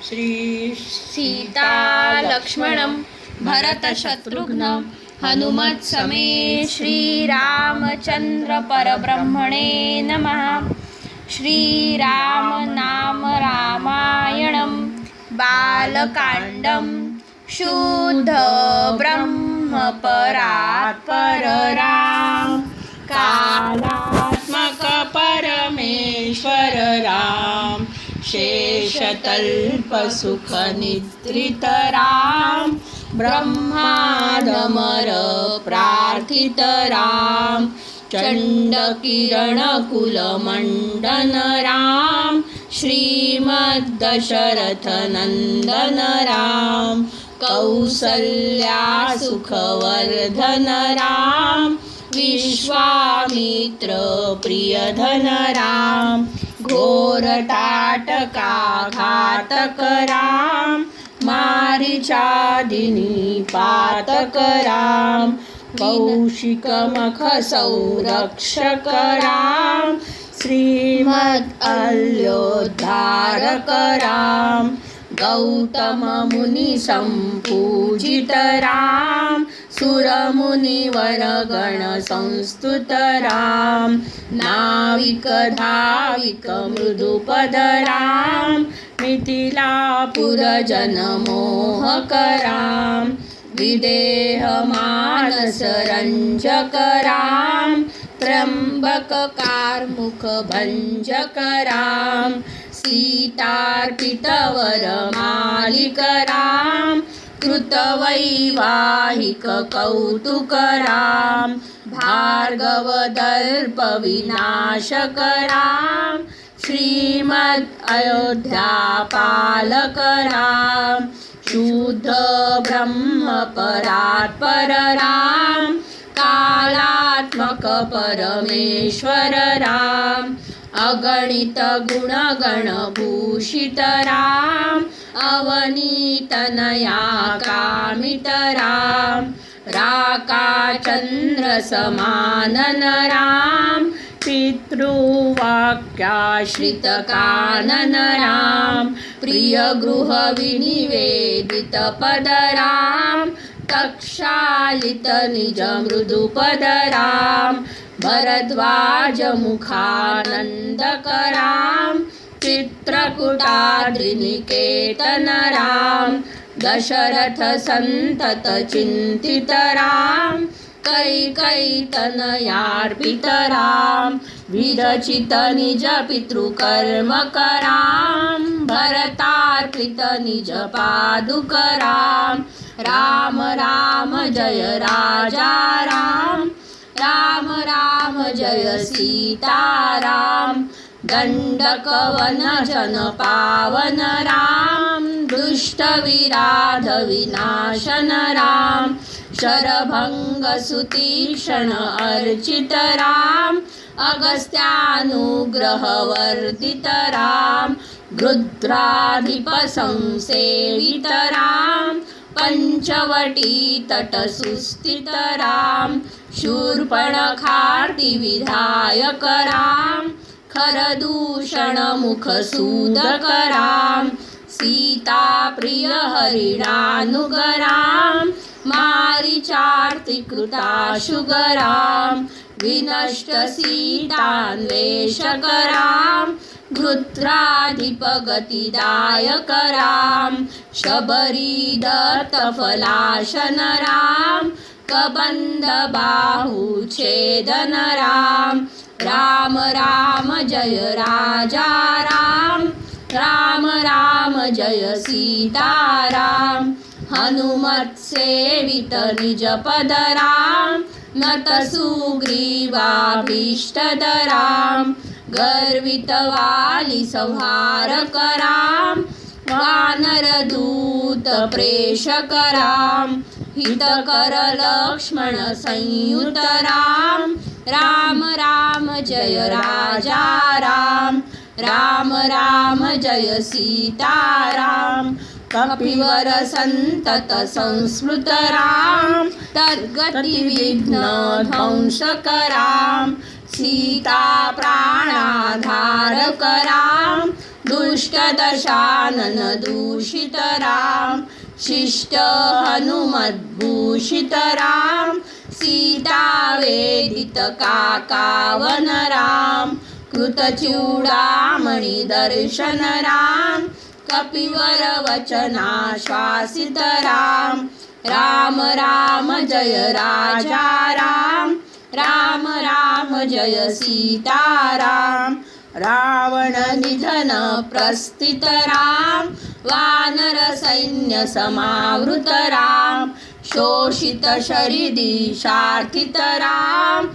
श्री सीता लक्ष्मणं भरतशत्रुघ्न हनुमत् समे श्रीरामचंद्र परब्रह्मणे नमः। श्रीराम नाम रामायणं बालकांडं शुद्ध ब्रह्म परात्पर राम कालात्मक परमेश्वर राम शेषतल्प सुख निद्रित राम ब्रह्मादमर प्रार्थित राम चंड किरण कुल मंडन राम श्रीमद् दशरथ नंदन राम कौसल्या सुखवर्धन राम विश्वामित्र प्रियधन राम घोर ताटका घातक राम मारीचादिनी पातक राम कौशिक मख संरक्षक राम श्रीमद् अयोध्यारक राम गौतम मुनि संपूजित राम सुरमुनिवर गण संस्तुत राम नाविक धाविक मृदुपद राम मिथिलापुर जन मोहक राम विदेह मानस रंजक राम त्र्यंबक कार्मुक भंजक राम सीतार्पित वर मालिक राम कृतवैवाहिक कौतुक राम भार्गव दर्प विनाशक राम श्रीमद् अयोध्या पालक राम शुद्ध ब्रह्म परात्पर राम कालात्मक परमेश्वर राम अगणित गुणगण भूषित राम अवनीतनया कामित राम राकाचंद्र समानन राम पितृवाक्याश्रित कानन राम प्रिय गृह विनिवेदित पद राम तक्षालित निज मृदुपद राम भरद्वाज मुखानंदक राम चित्रकूटाद्रिनिकेतन राम दशरथ संतत चिंतित राम कैकैतनयार्पित राम विरचित निज पितृकर्म राम भरतार्पित निज पादुक राम राम राम जय राजा राम राम राम जय सीताराम दंडक वन जन पावन राम दुष्ट विराध विनाशन राम शरभंग सुतीक्षण अर्चित राम अगस्त्यानुग्रह वर्धित राम गृध्राधिप संसेवित राम पंचवटी तट सुस्थित राम शूर्पणखार्ति विधायक राम खरदूषण मुख सूदक राम सीता प्रिय हरिणानुग राम मारीचार्ति कृताशुग राम विनष्ट सीतान्वेषक राम गृध्राधिप गतिदायक राम शबरी दत्त फलाशन राम कबंध बाहु छेदन राम राम राम जय राजा राम राम राम जय सीताराम हनुमत सेवित निज पद राम नत सुग्रीवाभीष्टद राम गर्वित वाली संहारक राम वानर दूत प्रेषक राम हितकर लक्ष्मण संयुत राम राम राम जय राजा राम राम राम जय सीताराम कपिवर संतत संस्मृत राम तद्गति विघ्न ध्वंसक राम सीता प्राणाधारक राम दुष्टदशानन दूषित राम, शिष्ट हनुमद्भूषित राम, सीतावेदित काकावन राम, कृतचूडामणि दर्शन राम, कपिवर वचनाश्वासित राम, राम राम जय राजा राम, राम राम जय सीताराम, रावण निधन प्रस्थित राम, वानर सैन्य समावृत राम, शोषित शरीदिशार्थित राम,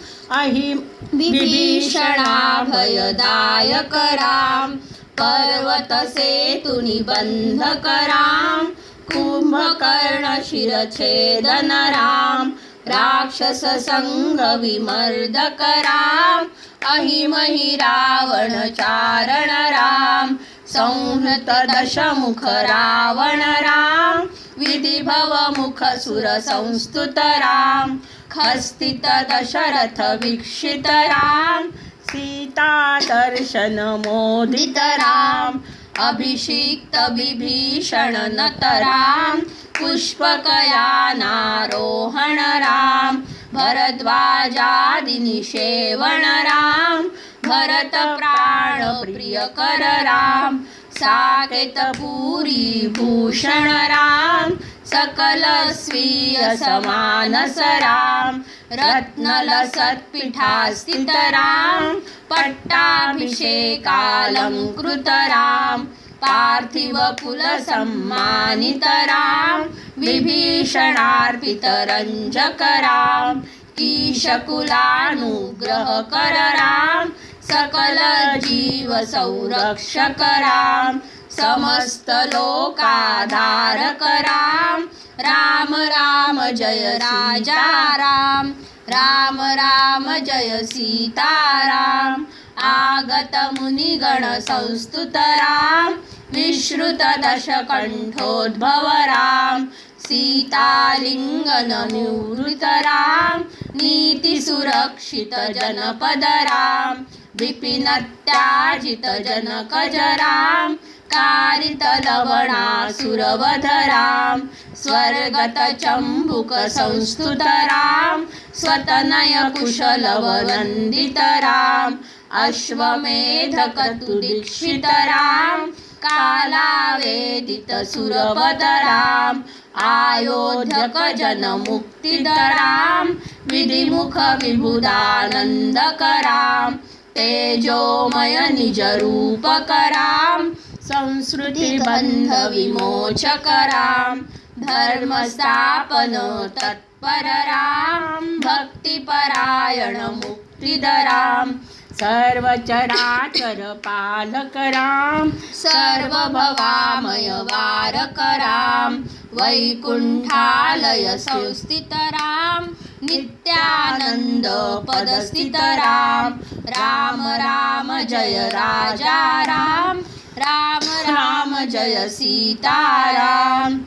विभीषणा भयदायक राम, पर्वत सेतुनि बंधक राम, कुंभकर्ण शिरछेदन राम, राक्षस संग विमर्दक राम, अहिमहि रावण चारण राम, संहृत दशमुख रावण राम, विधिभव मुख सुर संस्तुत राम, खस्तित दशरथ वीक्षित राम, सीता दर्शन मोदित राम, अभिषिक्त विभीषण नत राम, पुष्पकयानारोहण राम, भरद्वाजादि निषेवण राम, भरत प्राण प्रियकर राम, साकेत पूरी भूषण राम, सकल स्वीय समानस राम, रत्नलसत्पीठास्थित राम, पट्टाभिषेकालंकृत राम, पार्थिव कुल सम्मानित राम, विभीषणार्पित रंजक राम, कीशकुलानुग्रह कर राम, सकल जीव संरक्षक राम, समस्त लोकाधारक राम, राम राम जय राजा राम, राम राम जय सीताराम, आगत मुनिगण संस्तुत राम, विश्रुत दशकंठोद्भव राम, सीतालिंगन निवृत राम, नीति सुरक्षित जनपद राम, विपिन त्याजित जनकज राम, कारित लवणासुरवध राम, स्वर्गत चंबुक संस्तुत राम, स्वतनय कुशलवनंदित राम, अश्वमेध कतुदीक्षित राम, कालावेदित सुरवध राम, अयोध्यक जन मुक्तिद राम, विधिमुख विबुधानंदक राम, तेजोमय निज रूपक राम, संस्कृति बंध विमोचक राम, धर्म स्थापन तत्पर राम, भक्तिपरायण मुक्तिद राम, सर्व चराचर पालक राम, सर्व भवामय वारक राम, वैकुंठालय संस्थित राम, नित्यानंद पदस्थित राम, राम राम जय राजा राम, राम राम जय सीताराम.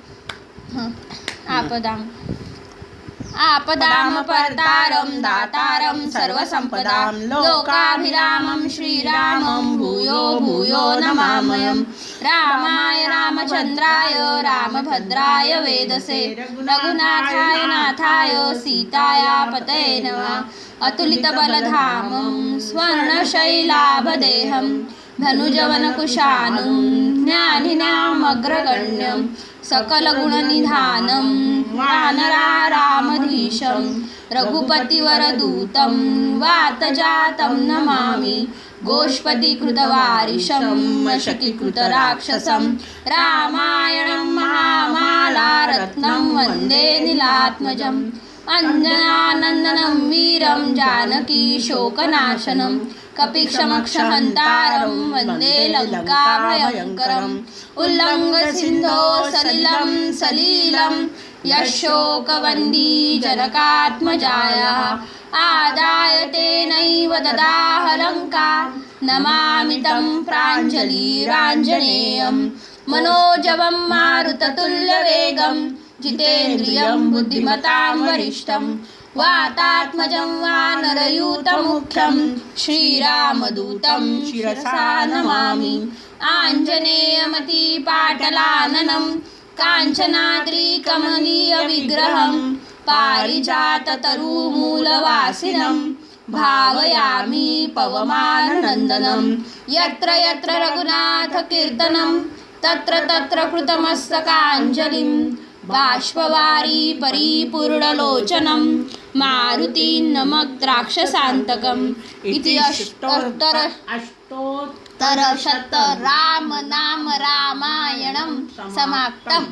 आपदाम परतारं दातारं सर्वसंपदां लोकाभिरामं श्रीरामं भूयो भूयो नमाम्यहं. रामाय रामचंद्राय रामभद्राय वेदसे रघुनाथाय नाथाय सीताया पतये नमः. अतुलितबलधामं स्वर्णशैलाभदेहं धनुजवनकुशानं ज्ञानिनामग्रगण्यं सकलगुणनिधानं वानरारामधीशं रघुपतिवरदूतं वातजातं नमामि. गोष्पतिकृतवारिशं मशकीकृतराक्षसं रामायणं महामालारत्नं वन्दे नीलात्मजम्. अञ्जनानन्दनं वीरं जानकी शोकनाशनं कपिक्षमक्षहन्तारं वन्दे लङ्काभयङ्करम्. उल्लङ्घसिन्धो सलिलं सलीलं यशोकवन्दी जनकात्मजायाः आदाय तेनैव ददाह लङ्का. नमामि तं प्राञ्जलिराञ्जनेयं मनोजवं मारुततुल्यवेगं जितेन्द्रियं बुद्धिमतां वरिष्ठं वातात्मजं वानरयूतमुख्यं श्रीरामदूतं शिरसा नमामि आञ्जनेयमतिपाटलाननं काञ्चनाद्रिकमनीयविग्रहं पारिजाततरुमूलवासिनं भावयामि पवमाननन्दनं यत्र यत्र रघुनाथकीर्तनं तत्र तत्र कृतमस्तकाञ्जलिं बाष्पवारी परिपूर्णलोचनं मारुतिं नमद्राक्षसान्तकम् इति अष्टोत्तरशत राम नाम रामायणं समाप्तम्.